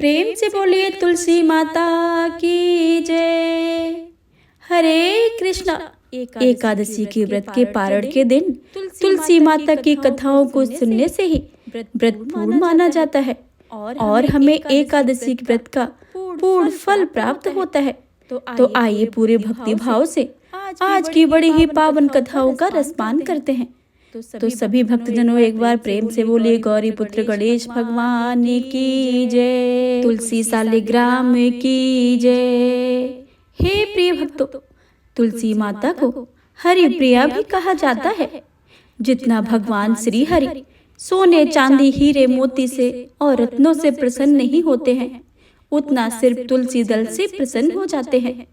प्रेम से बोलिए तुलसी माता की जय। हरे कृष्णा। एकादशी के व्रत के पारण के दिन तुलसी माता की कथाओं को सुनने से ही व्रत पूर्ण माना जाता है और हमें एकादशी के व्रत का पूर्ण फल प्राप्त होता है। तो आइए पूरे भक्ति भाव से आज की बड़ी ही पावन कथाओं का रसपान करते हैं। तो सभी भक्तजनों एक बार प्रेम से बोलिए गौरी पुत्र गणेश भगवान की जय, तुलसी शालिग्राम की जय। हे प्रिय भक्तों, तुलसी माता को हरि प्रिया भी कहा जाता है। जितना भगवान श्री हरि सोने चांदी हीरे मोती से और रत्नों से प्रसन्न नहीं होते हैं, उतना सिर्फ तुलसी दल से प्रसन्न हो जाते हैं।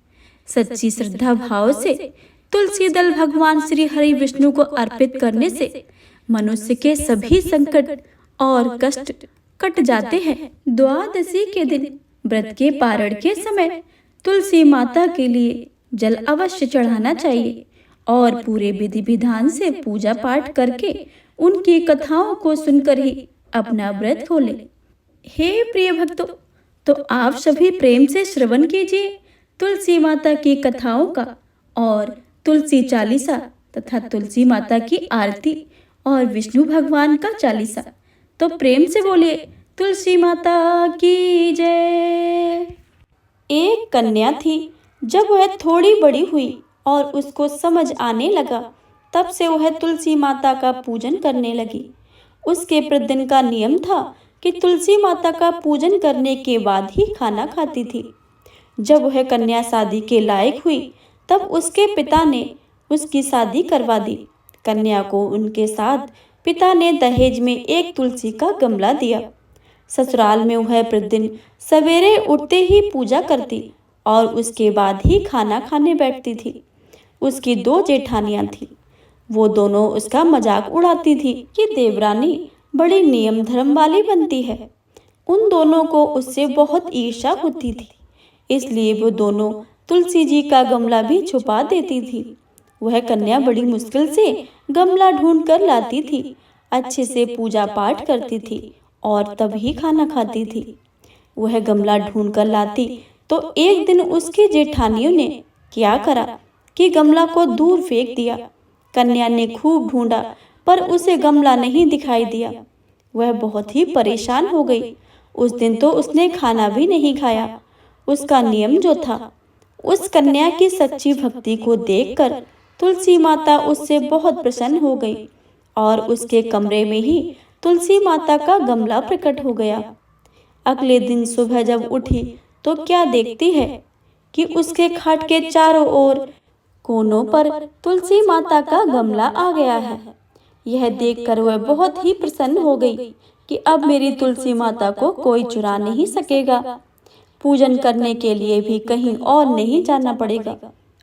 सच्ची श्रद्धा भाव से तुलसी दल भगवान श्री हरि विष्णु को अर्पित करने से मनुष्य के सभी संकट और कष्ट कट जाते हैं। द्वादशी के दिन व्रत के पारण के समय तुलसी माता के लिए जल अवश्य चढ़ाना चाहिए और पूरे विधि विधान से पूजा पाठ करके उनकी कथाओं को सुनकर ही अपना व्रत खोलें। हे प्रिय भक्तों, तो आप सभी प्रेम से श्रवण कीजिए तुलसी माता की कथाओं का और तुलसी चालीसा तथा तुलसी माता की आरती और विष्णु भगवान का चालीसा। तो प्रेम से बोलिए तुलसी माता की जय। एक कन्या थी। जब वह थोड़ी बड़ी हुई और उसको समझ आने लगा, तब से वह तुलसी माता का पूजन करने लगी। उसके प्रतिदिन का नियम था कि तुलसी माता का पूजन करने के बाद ही खाना खाती थी। जब वह कन्या शादी के लायक हुई, तब उसके पिता ने उसकी शादी करवा दी। कन्या को उनके साथ पिता ने दहेज में एक तुलसी का गमला दिया। ससुराल में वह प्रतिदिन सवेरे उठते ही पूजा करती और उसके बाद ही खाना खाने बैठती थी। उसकी 2 जेठानियां थीं। वो दोनों उसका मजाक उड़ाती थी कि देवरानी बड़ी नियम धर्म वाली बनती है। उन दोनों को उससे बहुत ईर्ष्या होती थी, इसलिए वो दोनों तुलसी जी का गमला भी छुपा देती थी। वह कन्या बड़ी मुश्किल से गमला ढूंढ कर लाती थी, अच्छे से पूजा पाठ करती थी और तब ही खाना खाती थी। वह गमला ढूंढ कर लाती तो एक दिन उसकी जेठानियों ने क्या करा कि गमला को दूर फेंक दिया। कन्या ने खूब ढूंढा पर उसे गमला नहीं दिखाई दिया। वह बहुत ही परेशान हो गई। उस दिन तो उसने खाना भी नहीं खाया। उसका नियम जो था, उस कन्या की सच्ची भक्ति को देखकर तुलसी माता उससे बहुत प्रसन्न हो गई और उसके कमरे में ही तुलसी माता का गमला प्रकट हो गया। अगले दिन सुबह जब उठी तो क्या देखती है कि उसके खाट के चारों ओर कोनों पर तुलसी माता का गमला आ गया है। यह देखकर वह बहुत ही प्रसन्न हो गई कि अब मेरी तुलसी माता को कोई चुरा नहीं सकेगा। पूजन करने के लिए भी कहीं और नहीं जाना पड़ेगा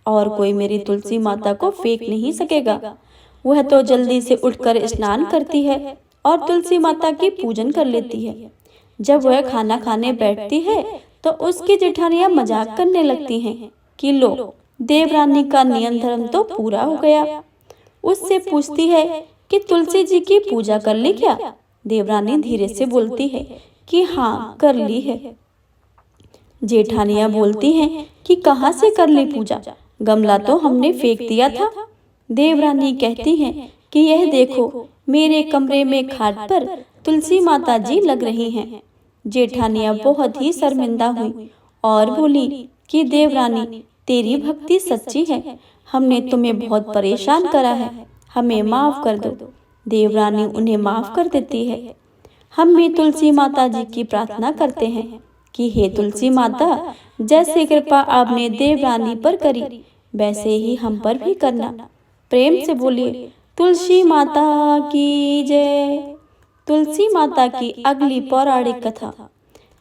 और कोई मेरी तुलसी माता को फेंक नहीं सकेगा। वह तो जल्दी से उठकर स्नान करती है और तुलसी माता की पूजन कर लेती है। जब वह खाना खाने बैठती है तो उसकी जेठानियां मजाक करने लगती हैं कि लो, देवरानी का नियम धर्म तो पूरा हो गया। उससे पूछती है कि तुलसी जी की पूजा कर ली क्या? देवरानी धीरे से बोलती है कि हाँ, कर ली है। जेठानियां बोलती हैं कि कहाँ से कर ली पूजा? गमला तो हमने फेंक दिया था। देवरानी कहती हैं कि यह देखो, मेरे कमरे में खाट पर तुलसी माता जी लग रही हैं। जेठानियां बहुत ही शर्मिंदा हुई और बोली कि देवरानी, तेरी भक्ति सच्ची है, हमने तुम्हें बहुत परेशान करा है, हमें माफ कर दो। देवरानी उन्हें माफ कर देती है। हम भी तुलसी माता जी की प्रार्थना करते हैं कि हे तुलसी माता, जैसे कृपा आपने देवरानी पर करी, वैसे ही हम पर भी करना। प्रेम से बोलिए तुलसी माता की जय। तुलसी माता की अगली पौराणिक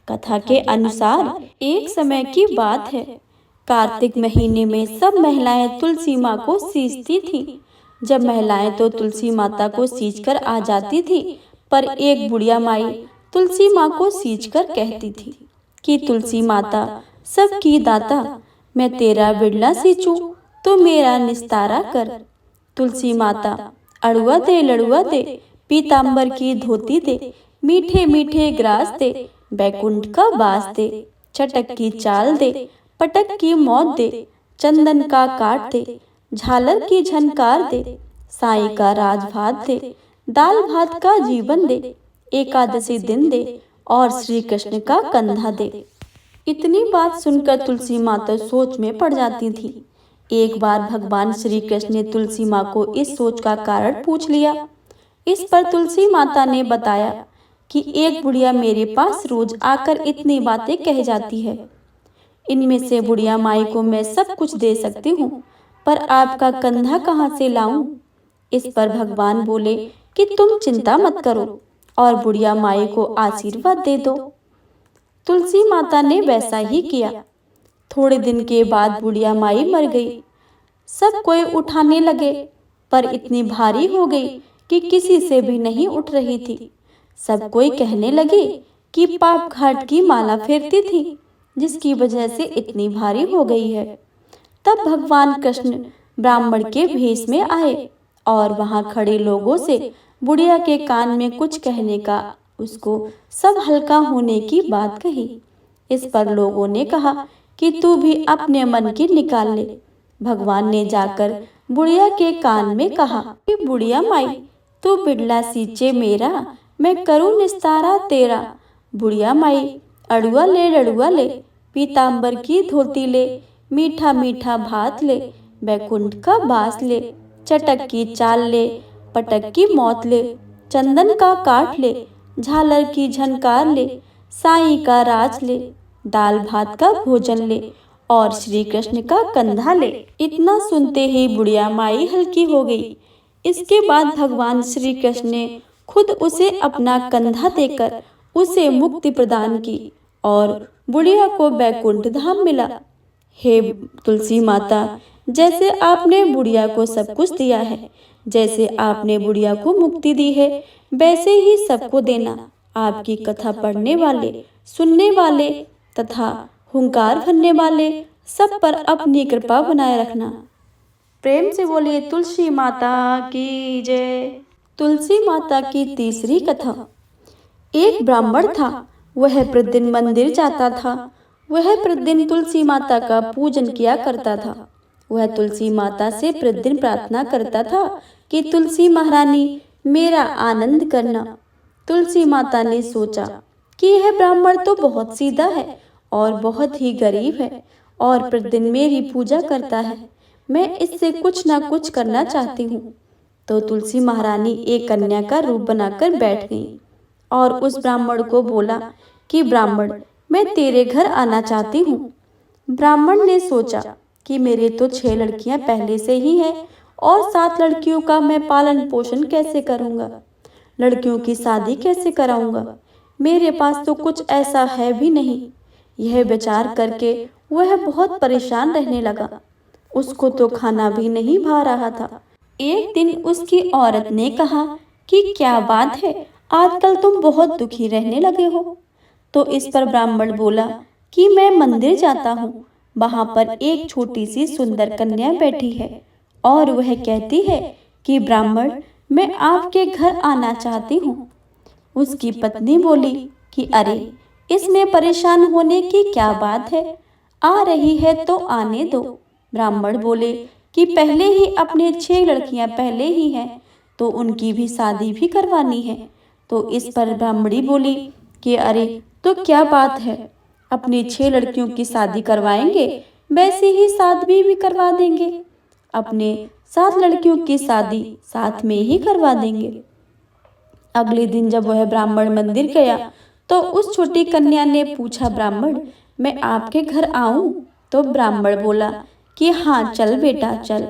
कथा के अनुसार एक समय की बात है। कार्तिक महीने में सब महिलाएं तुलसी माँ को सींचती थीं। जब महिलाएं तो तुलसी माता को सींचकर आ जाती थी, पर एक बुढ़िया माई तुलसी माँ को सींचकर कहती थी कि तुलसी माता सबकी दाता, मैं तेरा बिड़ला सींचूं तो मेरा निस्तारा कर। तुलसी माता अड़ुआ दे, लड़ुआ दे, पीताम्बर की धोती दे, मीठे मीठे ग्रास दे, बैकुंठ का बास दे, चटक की चाल दे, पटक की मौत दे, चंदन का काट दे, झालर की झनकार दे, साईं का राजभात दे, दाल भात का जीवन दे, एकादशी दिन दे और श्री कृष्ण का कंधा दे। इतनी बात सुनकर तुलसी माँ तो सोच में पड़ जाती थी। एक बार भगवान श्री कृष्ण ने तुलसी माँ को इस सोच का कारण पूछ लिया। इस पर तुलसी माता ने बताया कि एक बुढ़िया मेरे पास रोज आकर इतनी बातें कह जाती है। इनमें से बुढ़िया माई को मैं सब कुछ दे सकती हूँ, पर आपका कंधा कहाँ से लाऊं? इस पर भगवान बोले कि तुम चिंता मत करो और बुढ़िया माई को आशीर्वाद दे दो। तुलसी माता ने वैसा ही किया। थोड़े दिन के बाद बुढ़िया माई मर गई। सब कोई उठाने लगे, पर इतनी भारी हो गई कि किसी से भी नहीं उठ रही थी। सब कोई कहने लगे कि पाप घाट की माला फेरती थी, जिसकी वजह से इतनी भारी हो गई है। तब भगवान कृष्ण ब्राह्मण के भेष में आए और वहां खड़े लोगों से बुढ़िया के कान में कुछ कहने का, उसको सब हल्का होने की बात कही। इस पर लोगों ने कहा कि तू भी अपने मन की निकाल ले। भगवान ने जाकर बुढ़िया के कान में कहा कि बुढ़िया माई, तू बिड़ला सींचे मेरा, मैं करूँ निस्तारा तेरा। बुढ़िया माई, अड़ुआ ले लड़ुआ ले, पीताम्बर की धोती ले, मीठा मीठा भात ले, बैकुंठ का बास ले, चटक की चाल ले, पटक की मौत ले, चंदन का काट ले, झालर की झनकार ले, साईं का राज ले, दाल भात का भोजन ले और श्री कृष्ण का कंधा ले। इतना सुनते ही बुढ़िया माई हल्की हो गई। इसके बाद भगवान श्री कृष्ण ने खुद उसे अपना कंधा देकर उसे मुक्ति प्रदान की और बुढ़िया को बैकुंठ धाम मिला। हे तुलसी माता, जैसे आपने बुढ़िया को सब कुछ दिया है, जैसे आपने बुढ़िया को मुक्ति दी है, वैसे ही सबको देना। आपकी कथा पढ़ने वाले, सुनने वाले तथा हुंकार भरने वाले सब पर अपनी कृपा बनाए रखना। प्रेम से बोलिए तुलसी माता की जय। तुलसी माता की तीसरी कथा। एक ब्राह्मण था, वह प्रतिदिन मंदिर जाता था। वह प्रतिदिन तुलसी माता का पूजन किया करता था। वह तुलसी माता से प्रतिदिन प्रार्थना करता था कि तुलसी महारानी, मेरा आनंद करना। तुलसी माता ने सोचा कि यह ब्राह्मण तो बहुत सीधा है और बहुत ही गरीब है और प्रतिदिन मेरी पूजा करता है। मैं इससे कुछ ना कुछ करना चाहती हूँ। तो तुलसी महारानी एक कन्या का रूप बनाकर बैठ गई और उस ब्राह्मण को बोला कि ब्राह्मण, मैं तेरे घर आना चाहती हूँ। ब्राह्मण ने सोचा कि मेरे तो 6 लड़कियां पहले से ही हैं और 7 लड़कियों का मैं पालन पोषण कैसे करूँगा, लड़कियों की शादी कैसे कराऊंगा, मेरे पास तो कुछ ऐसा है भी नहीं। यह विचार करके वह बहुत परेशान रहने लगा। उसको तो खाना भी नहीं भा रहा था। एक दिन उसकी औरत ने कहा कि क्या बात है, आजकल तुम बहुत दुखी रहने लगे हो। तो इस पर ब्राह्मण बोला कि मैं मंदिर जाता हूँ, वहाँ पर एक छोटी सी सुंदर कन्या बैठी है और वह कहती है कि ब्राह्मण, मैं आपके घर आना चाहती हूँ। उसकी पत्नी बोली कि अरे, इसमें परेशान होने की क्या बात है, आ रही है तो आने दो। ब्राह्मण बोले कि पहले ही अपने 6 लड़कियां पहले ही हैं, तो उनकी भी शादी भी करवानी है। तो इस पर ब्राह्मणी बोली कि अरे, तो क्या बात है, अपनी 6 लड़कियों की शादी करवाएंगे, वैसे ही शादी भी करवा देंगे। अपने 7 लड़कियों की शादी साथ में ही करवा देंगे। अगले दिन जब वह ब्राह्मण मंदिर गया तो उस छोटी कन्या ने पूछा, ब्राह्मण, मैं आपके घर आऊं? तो ब्राह्मण बोला कि हाँ, चल बेटा चल।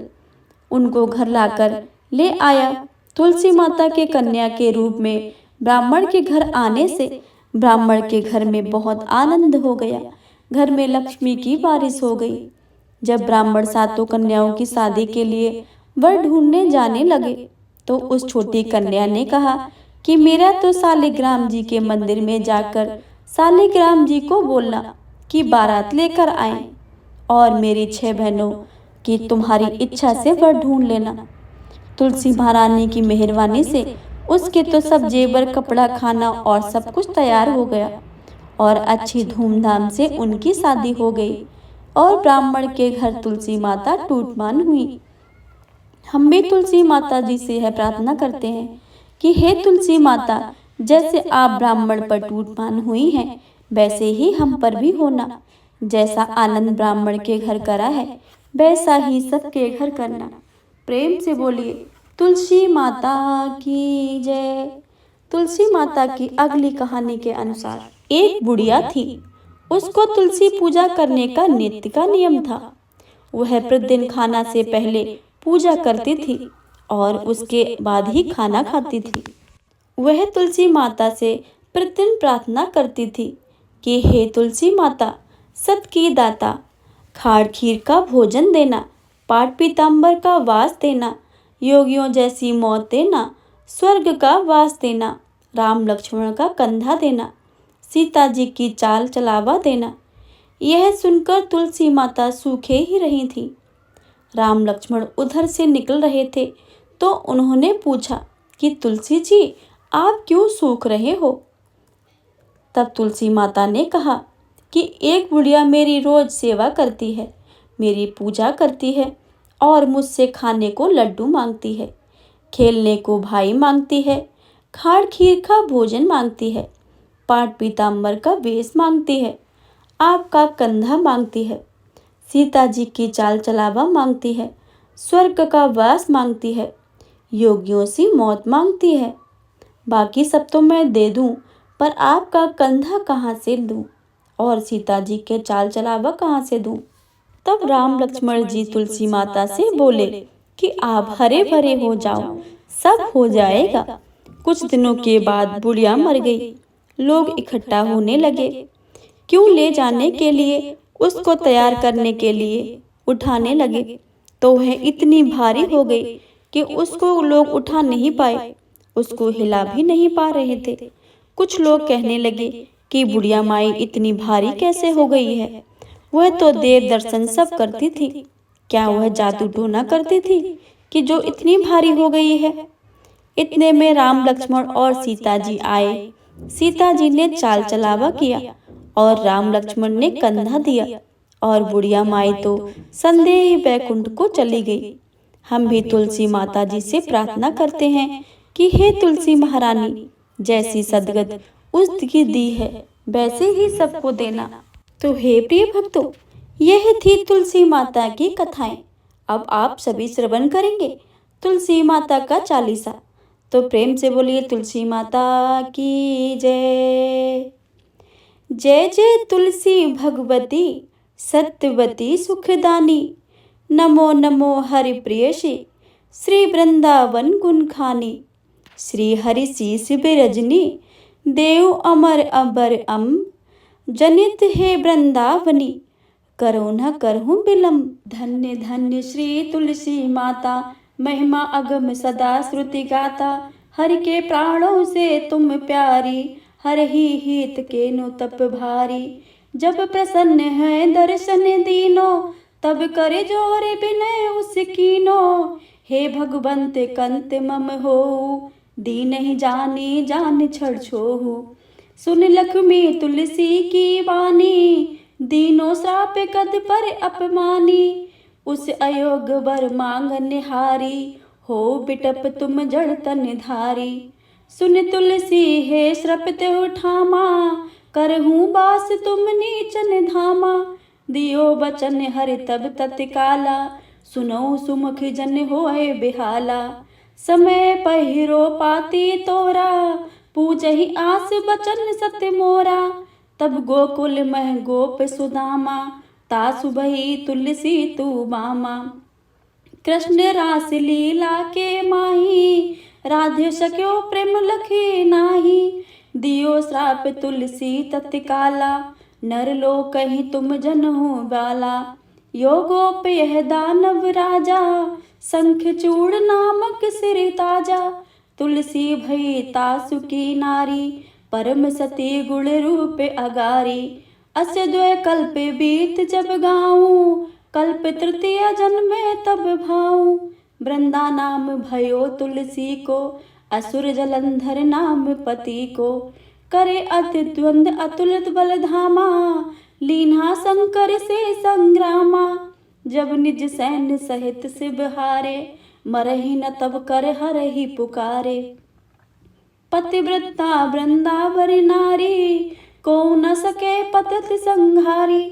उनको घर लाकर ले आया। तुलसी माता के कन्या के रूप में ब्राह्मण के घर आने से ब्राह्मण के घर में बहुत आनंद हो गया। घर में लक्ष्मी की बारिश हो गई। जब ब्राह्मण 7 कन्याओं की शादी के लिए वर ढूंढने जाने लगे तो उस छोटी कन्या ने कहा कि मेरा तो शालिग्राम जी के मंदिर में जाकर शालिग्राम जी को बोलना कि बारात लेकर आए और मेरी 6 बहनों की तुम्हारी इच्छा से वर ढूंढ लेना। तुलसी महारानी की मेहरबानी से उसके तो सब जेवर, कपड़ा, खाना और सब कुछ तैयार हो गया और अच्छी धूमधाम से उनकी शादी हो गई और ब्राह्मण के घर तुलसी माता टूटमान हुई। हम भी तुलसी माता जी से यह प्रार्थना करते हैं कि हे तुलसी माता, जैसे आप ब्राह्मण पर टूटमान हुई हैं, वैसे ही हम पर भी होना। जैसा आनंद ब्राह्मण के घर करा है, वैसा ही सबके घर करना। प्रेम से बोलिए तुलसी माता की जय। तुलसी माता की अगली कहानी के अनुसार एक बुढ़िया थी। उसको तुलसी पूजा करने का नित्य का नियम था। वह प्रतिदिन खाना से पहले पूजा करती थी और उसके बाद ही खाना खाती थी। वह तुलसी माता से प्रतिदिन प्रार्थना करती थी कि हे तुलसी माता, सबकी दाता, खाड़ खीर का भोजन देना, पाठ पीताम्बर का वास देना, योगियों जैसी मौत देना, स्वर्ग का वास देना, राम लक्ष्मण का कंधा देना, सीता जी की चाल चलावा देना। यह सुनकर तुलसी माता सूखे ही रही थी। राम लक्ष्मण उधर से निकल रहे थे तो उन्होंने पूछा कि तुलसी जी, आप क्यों सूख रहे हो? तब तुलसी माता ने कहा कि एक बुढ़िया मेरी रोज सेवा करती है, मेरी पूजा करती है और मुझसे खाने को लड्डू मांगती है, खेलने को भाई मांगती है, खाड़ खीर का भोजन मांगती है, पाठ पीताम्बर का वेश मांगती है, आपका कंधा मांगती है, सीता जी की चाल चलावा मांगती है, स्वर्ग का वास मांगती है, योगियों सी मौत मांगती है। बाकी सब तो मैं दे दूं, पर आपका कंधा कहाँ से दूं और सीता जी के चाल चलावा कहाँ से दूं? तब राम लक्ष्मण जी तुलसी माता से बोले कि आप हरे भरे हो जाओ, सब हो जाएगा। कुछ दिनों के बाद बुढ़िया मर गई। लोग इकट्ठा होने लगे, क्यों ले जाने के लिए, उसको तैयार करने के लिए उठाने लगे, तो वह इतनी भारी हो गई कि उसको लोग उठा नहीं पाए, उसको हिला भी नहीं पा रहे थे। कुछ लोग कहने लगे कि बुढ़िया माई इतनी भारी कैसे हो गई है? वह तो देव दर्शन सब करती थी, क्या वह जादू टोना करती थी कि जो इतनी भारी हो गई है? इतने में राम लक्ष्मण और सीता जी आए। सीता जी ने चाल चलावा किया और राम लक्ष्मण ने कंधा दिया और बुढ़िया माई तो संदेह बैकुंठ को चली गई। हम भी तुलसी माता जी से प्रार्थना करते हैं कि हे तुलसी महारानी, जैसी सदगत उसकी दी है वैसे ही सबको देना। तो हे प्रिय भक्तों, यह थी तुलसी माता की कथाएं। अब आप सभी श्रवण करेंगे तुलसी माता का चालीसा। तो प्रेम से बोलिए तुलसी माता की जय। जय जय तुलसी भगवती, सत्यवती सुखदानी, नमो नमो हरि प्रियसी, श्री वृंदावन गुण खानी, श्री हरि शीस बिरजनी, देव अमर अबर जनित है वृंदावनी, करो न करहूँ विलम्ब। धन्य धन्य श्री तुलसी माता, महिमा अगम सदा श्रुति गाता, हरि के प्राणों से तुम प्यारी, हर ही हित के नो तप भारी। जब प्रसन्न है दर्शन दीनो, तब करे जोर बिनय उसकीनो, हे भगवंत कंत मम हो, दीन ही जानी जान छड़ छोहु। सुन लक्ष्मी तुलसी की वाणी, दीनो श्राप कद पर अपमानी, उस अयोग वर मांग निहारी, हो बिटप तुम जड़ तन धारी। सुन तुलसी हे श्रपत उठामा, करहूँ बास तुम नीचन धामा, दियो बचन हरि तब तत्काला, सुनो सुमुख जन होए बिहाला। समय पहिरो पाती तोरा, पूजहि आस बचन सत्य मोरा, तब गोकुल मह गोप सुदामा, तासु बही तुलसी तू बामा। कृष्ण रास लीला के माही, राधे सक्यो प्रेम लखे नाही, दियो श्राप तुलसी तत्काला, नर लोक कहीं तुम जनहु बाला। योगोप यह दानव राजा, शंख चूड़ नामक सिर ताजा, तुलसी भई तासु की नारी, परम सती गुण रूप अगारी। अस्य द्वय कल्प बीत जब गाऊं, कल्प तृतीय जन्मे तब भाऊं, वृंदा नाम भयो तुलसी को, असुर जलंधर नाम पति को, करे अति द्वंद अतुलित बल धामा, लीन्हा शंकर से संग्रामा। जब निज सैन्य सहित शिव हारे, मरहि न तब कर हरहि पुकारे। पतिव्रता वृंदावरी नारी, को न सके पतित संहारी।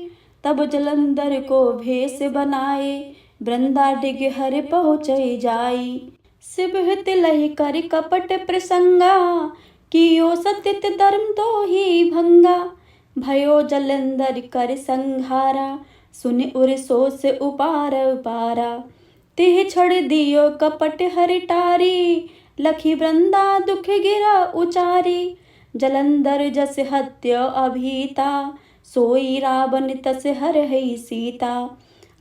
तब जलंधर को भेष बनाए, वृंदा डिग हर पहुँचई जाई। शिव हित लहि कर कपट प्रसंगा, कियो सतित धर्म तो ही भंगा। भयो जलंधर कर संहारा, सुन उर सो से उपार उपारा। तिह छड़ दियो कपट हरि टारी, लखी वृंदा दुख गिरा उचारी। जलंधर जस हत्य अभीता, सोई रावण तस हरहि सीता।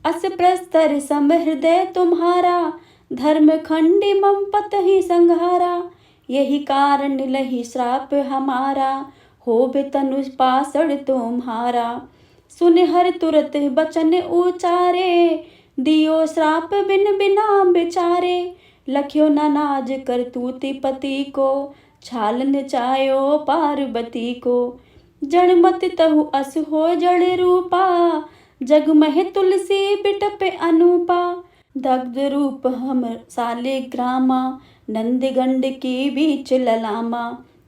अस प्रस्तर सम हृदय तुम्हारा, धर्म खंडी मम पतहि संहारा। यही कारण लही श्राप हमारा, होबे तनु पाषण तुम्हारा। सुन हर तुरत बचन उचारे, दियो श्राप बिन बिना बिचारे। लख्यो नाज करतूति पति को, छाल नचायो पार्वती को। जड़मत तहु अस हो जड़ रूपा, जग मह तुलसी बिटप अनूपा। दग्ध रूप हम साले ग्रामा, नंद गंड की बीच ललामा।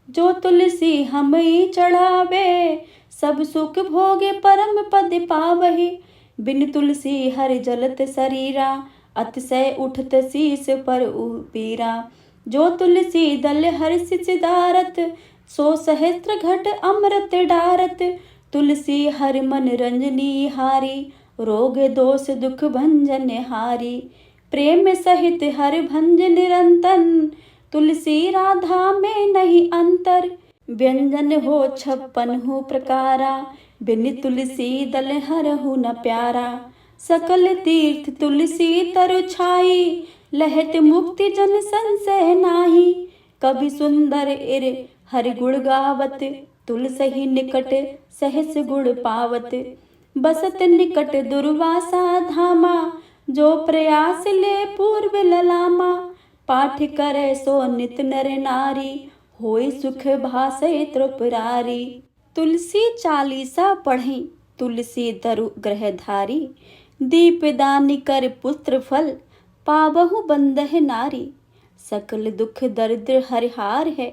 जो तुलसी हमई चढ़ावे, सब सुख भोगे परम पद पावहि। बिन तुलसी हर जलत शरीरा, अतिशय उठत शीस पर पीरा। जो तुलसी दल हर्ष सिधारत, सो सहस्त्र घट अमृत डारत। तुलसी हर मन रंजनी हारी, रोग दोष दुख भंजन हारी। प्रेम सहित हर भंज निरंतन, तुलसी राधा में नहीं अंतर। व्यंजन हो 56 प्रकारा, बिन तुलसी दल हरहु न प्यारा। सकल तीर्थ तुलसी तरु छाई, लहत मुक्ति जन संशय नाही। कवि सुंदर इर हरि गुण गावत, तुलसी निकट सहस गुण पावत। बसत निकट दुर्वासा धामा, जो प्रयास ले पूर्व ललामा। पाठ करे सो नित नर नारी, होय सुख भासै त्रिपुरारी। तुलसी चालीसा पढ़ी, तुलसी तरु ग्रहधारी। दीपदान कर पुत्र फल, पावहु बंदह नारी। सकल दुख दरिद्र हरिहार है,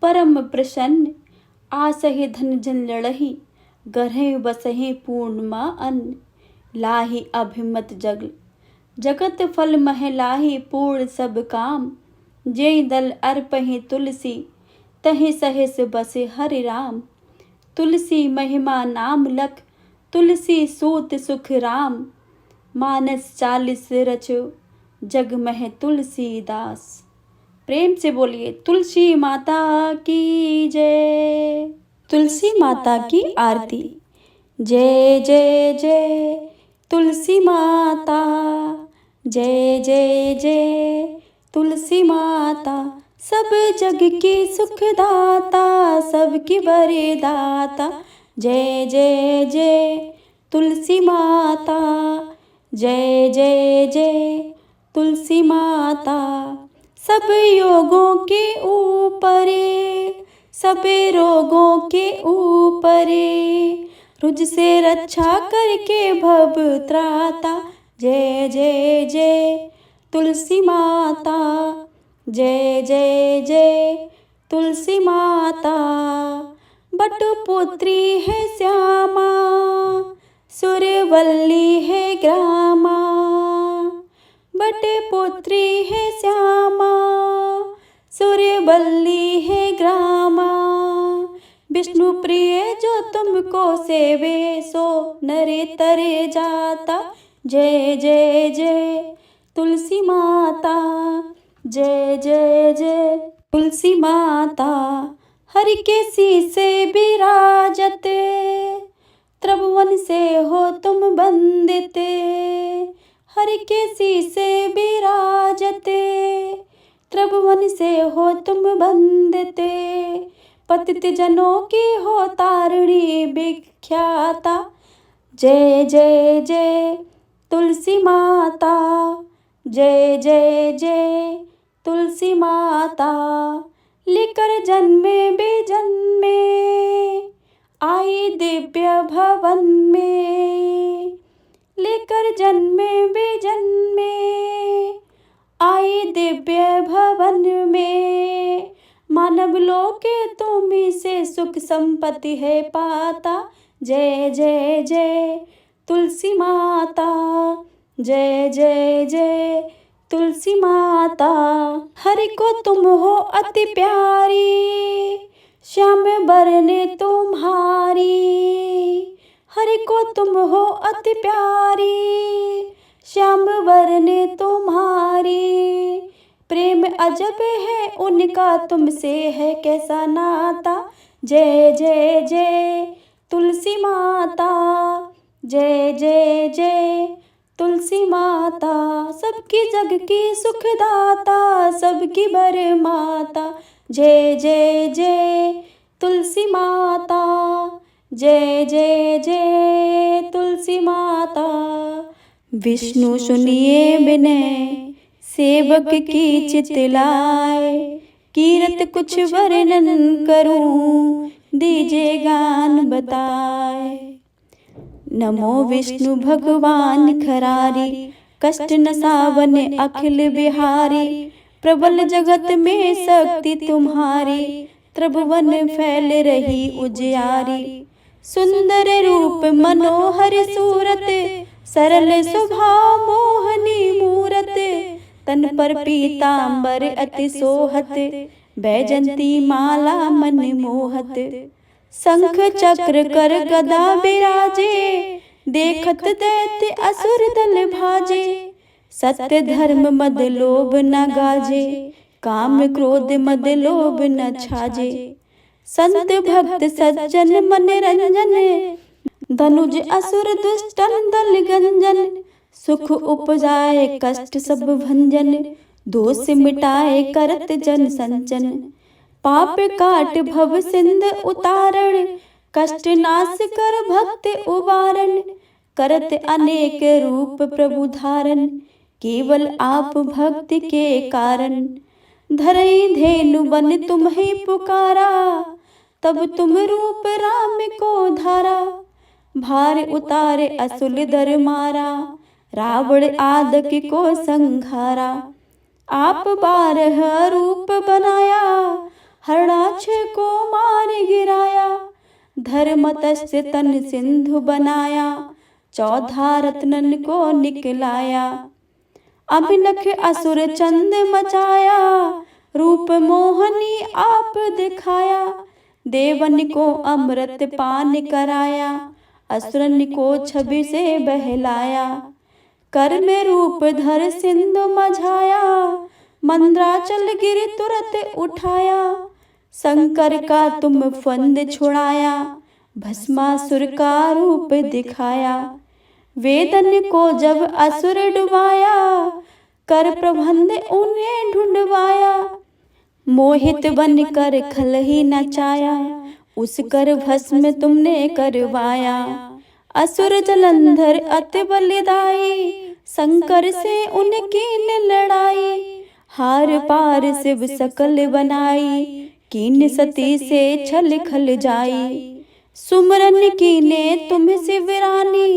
परम प्रसन्न। आसहि धन जन लड़ही, गरह बसहि पूर्णमा अन्न। लाही अभिमत जगत फल मह लाही पूर्ण सब काम। जेहि दल अर्पहि तुलसी, तहि सहस बसे हरि राम। तुलसी महिमा नाम लख, तुलसी सूत सुख राम। मानस 40 रचो, जग मह तुलसीदास। प्रेम से बोलिए तुलसी माता की जय। तुलसी माता की आरती। जय जय जय तुलसी माता, जय जय जय तुलसी माता। सब जग की सुखदाता, सबकी वरदाता। जय जय जय तुलसी माता, जय जय जय तुलसी माता। सब योगों के ऊपरे, सब रोगों के ऊपरे। रुझ से रक्षा करके भव त्राता। जय जय जय तुलसी माता, जय जय जय तुलसी माता। बटपुत्री है श्यामा, सुरवल्ली है ग्रामा। बटपुत्री है श्यामा, सुरवल्ली है ग्रामा। विष्णु प्रिय जो तुमको सेवे, सो नरे तरे जाता। जय जय जय तुलसी माता, जय जय जय तुलसी माता। हरि के सी से विराजते, त्रिभुवन से हो तुम बंदिते। हरि के सी से विराजते, त्रिभुवन से हो तुम बंदिते। पतित जनों की हो तारिणी विख्याता। जय जय जय तुलसी माता, जय जय जय तुलसी माता। लेकर जन्मे बेजन्मे आई दिव्य भवन में, लेकर जन्मे बेजन्मे आई दिव्य भवन में। मानव लोक तुम्ही से सुख संपत्ति है पाता। जय जय जय तुलसी माता, जय जय जय तुलसी माता। हरि को तुम हो अति प्यारी, श्याम बरने तुम्हारी। हरि को तुम हो अति प्यारी, श्याम बरने तुम्हारी। प्रेम अजब है उनका तुमसे है कैसा नाता। जय जय जय तुलसी माता, जय जय जय तुलसी माता। सबकी जग की सुखदाता, सबकी बर माता। जय जय जय तुलसी माता, जय जय जय तुलसी माता। विष्णु सुनिए विनय सेवक की चितलाए, कीरत कुछ वर्णन करूं दीजिए गान बताए। नमो विष्णु भगवान खरारी, कष्ट न सावन अखिल बिहारी। प्रबल जगत में शक्ति तुम्हारी, त्रिभुवन फैल रही उजियारी। सुंदर रूप मनोहर सूरत, सरल स्वभाव मोहनी मूरत। तन पर पीतांबर अति सोहत, बैजंती माला मन मोहत। शंख चक्र कर गदा विराजे, देखत दैत्य असुर दल भाजे। सत्य धर्म मद लोभ न गाजे, काम क्रोध मद लोभ न छाजे। संत भक्त सज्जन मन रंजन, धनुज असुर दुष्टन दल गंजन। सुख उपजाए कष्ट सब भंजन, दोष मिटाए करत जन संचन। पाप काट भव सिंध उतारण, कष्ट नाश कर भक्त उबारण। करत अनेक रूप प्रभु धारण, केवल आप भक्ति के कारण। धरई धेनु बन तुम्हें पुकारा, तब तुम रूप राम को धारा। भार उतारे असुल दर मारा, रावण आदक को संघारा। आप 12 रूप बनाया, हरणाक्ष को मार गिराया। धर्मतस्य तन सिंधु बनाया, 14 रत्नन को निकलाया। अभिनख असुर चंद मचाया, रूप मोहनी आप दिखाया। देवन को अमृत पान कराया, असुरन को छवि से बहलाया। कर में रूप धर सिंधु मझाया, मंद्राचल गिर तुरत उठाया। शंकर का तुम फंद छुड़ाया, भस्मासुर का रूप दिखाया। वेदन को जब असुर डुबाया, कर प्रबंध उन्हें ढूंढवाया। मोहित बन कर खल ही नचाया, उस कर भस्म तुमने करवाया। असुर जलंधर अति बलिदाई, शंकर से उनकी लड़ाई। हार पार शिव सकल बनाई, कीन सती से छल खल जाई। सुमरन कीने तुम शिवरानी,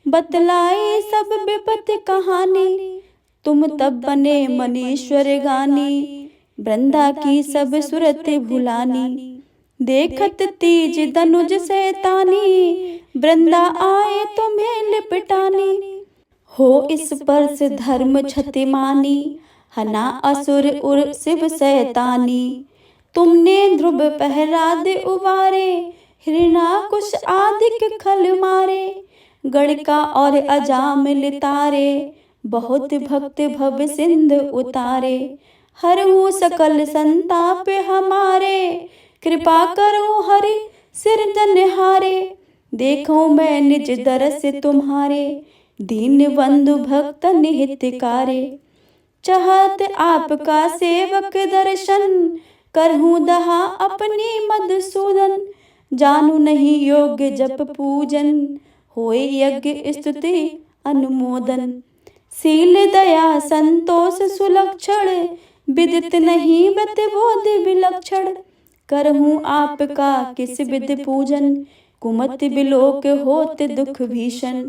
बतलाई सब विपत कहानी। तुम तब बने मनीश्वर गानी, वृंदा की सब सुरत भुलानी। देखत तीज धनुज सैतानी, वृंदा आए तुम्हें लिपटानी। हो इस पर से धर्म क्षतिमानी, हना असुर उर शिव सैतानी। तुमने ध्रुव पहराद उबारे, हिरणाकुश आदिक खल मारे। गणिका और अजामिल तारे, बहुत भक्त भव सिंध उतारे। हरहु सकल संताप हमारे, कृपा करो हरि सिरजनहारे। देखो मैं निज दरस तुम्हारे, दीन बंधु भक्त हितकारे। चाहत आपका सेवक दर्शन, करहूँ दहा अपनी मधुसूदन। जानू नहीं योग्य जप पूजन, होए यज्ञ स्तुति अनुमोदन। शील दया संतोष सुलक्षण, विदित नहीं बत बोध विलक्षण, करहूँ आपका किस विधि पूजन, कुमत बिलोक होत दुख भीषण।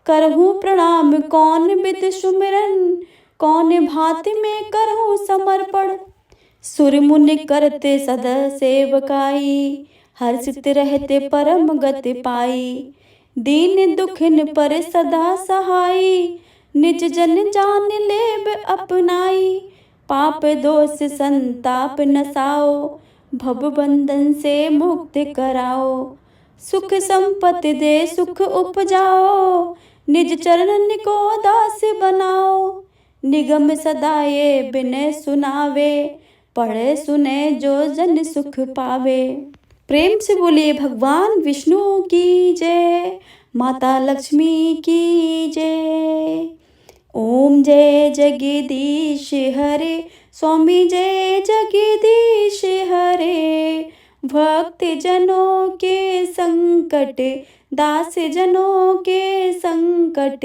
करहूँ प्रणाम कौन विधि सुमिरन, कौन भांति में करहूँ समर्पण। सुर मुनि करते सदा सेवकाई, हर्षित रहते परम गति पाई। दीन दुखिन पर सदा सहाई, निज जन जान लेब अपनाई। पाप दोष संताप नसाओ, भव बंधन से मुक्त कराओ। सुख संपत्ति दे सुख उपजाओ, निज चरणन को दास बनाओ। निगम सदाए बिनय सुनावे, पढ़े सुने जो जन सुख पावे। प्रेम से बोलिए भगवान विष्णु की जय, माता लक्ष्मी की जय। ओम जय जगदीश हरे, स्वामी जय जगदीश हरे। भक्त जनों के संकट, दास जनों के संकट,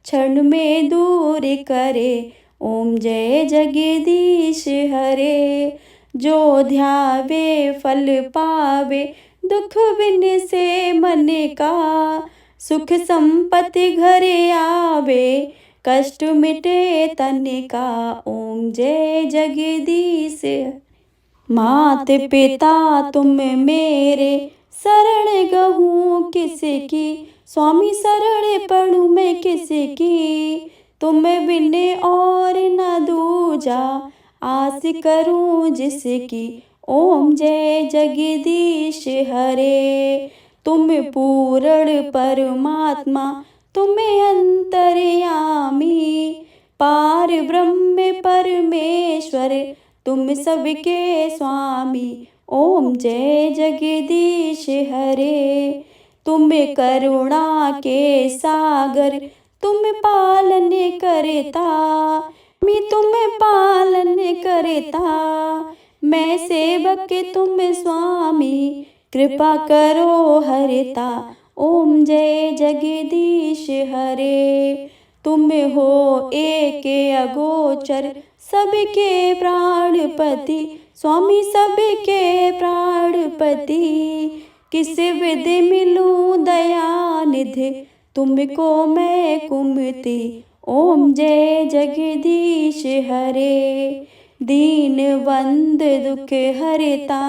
क्षण में दूर करे। ओम जय जगदीश हरे। जो ध्यावे फल पावे, दुख बिन से मन का। सुख संपत्ति घरे आवे, कष्ट मिटे तन का। ओम जय जगदीश। मात पिता तुम मेरे, शरण गहूँ किसकी। स्वामी शरण पढ़ूँ मैं किसकी, तुम बिन और न दूजा, आस करूं जिसकी। ओम जय जगदीश हरे। तुम पूर्ण परमात्मा, तुम अंतर्यामी। पार ब्रह्म परमेश्वर, तुम सबके स्वामी। ओम जय जगदीश हरे। तुम करुणा के सागर, तुम पालन करता। तुम पालन करता, मैं सेवक तुम स्वामी। कृपा करो हरता। ओम जय जगदीश हरे। तुम हो एक अगोचर, सबके प्राणपति। स्वामी सबके प्राणपति, किस विधि मिलूं दयानिधि, तुमको मैं कुमति। ओम जय जगदीश हरे। दीन बंद दुख हरता,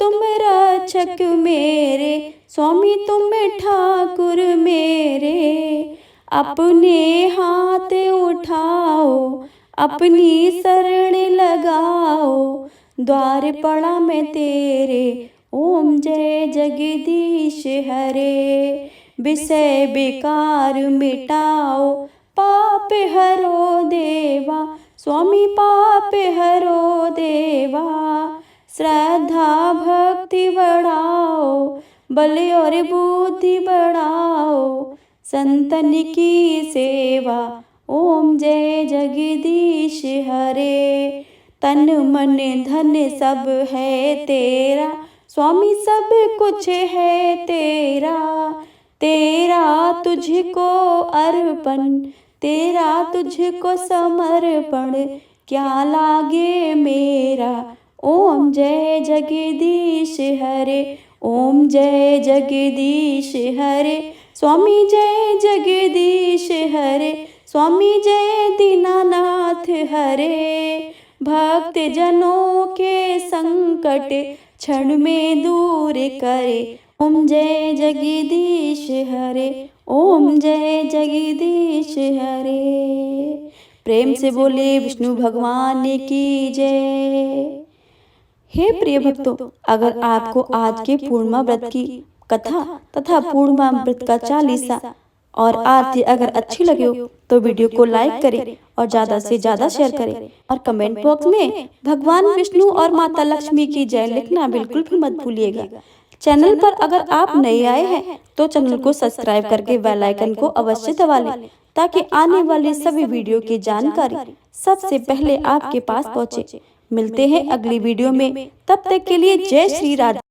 तुम रक्षक मेरे। स्वामी तुम ठाकुर मेरे। अपने हाथ उठाओ, अपनी शरण लगाओ। द्वार पड़ा मैं तेरे। ओम जय जगदीश हरे। विषय विकार मिटाओ, पाप हरो देवा। स्वामी पाप हरो देवा। श्रद्धा भक्ति बढ़ाओ, बल और बुद्धि बढ़ाओ। संतन की सेवा। ओम जय जगदीश हरे। तन मन धन सब है तेरा। स्वामी सब कुछ है तेरा। तेरा तुझको अर्पण, तेरा तुझको समर्पण, क्या लागे मेरा। ओम जय जगदीश हरे। ओम जय जगदीश हरे। स्वामी जय जगदीश हरे। स्वामी जय दीनानाथ हरे। भक्त जनों के संकट, क्षण में दूर करे। ओम जय जगदीश हरे। ओम जय जगदीश हरे। प्रेम से बोले विष्णु भगवान की जय। हे प्रिय भक्तों, अगर आपको आज के पूर्णिमा व्रत की कथा तथा पूर्णिमा व्रत का चालीसा और आरती अगर अच्छी लगे हो तो वीडियो को लाइक करें और ज्यादा से ज्यादा शेयर करें और कमेंट बॉक्स में भगवान विष्णु और माता लक्ष्मी की जय लिखना बिल्कुल भी मत भूलिएगा। चैनल पर अगर आप नए आए हैं तो चैनल को सब्सक्राइब करके बेल आइकन को अवश्य दबा लें ताकि आने वाली सभी वीडियो की जानकारी सबसे पहले आपके पास पहुंचे। मिलते हैं अगली वीडियो में, तब तक के लिए जय श्री राधे।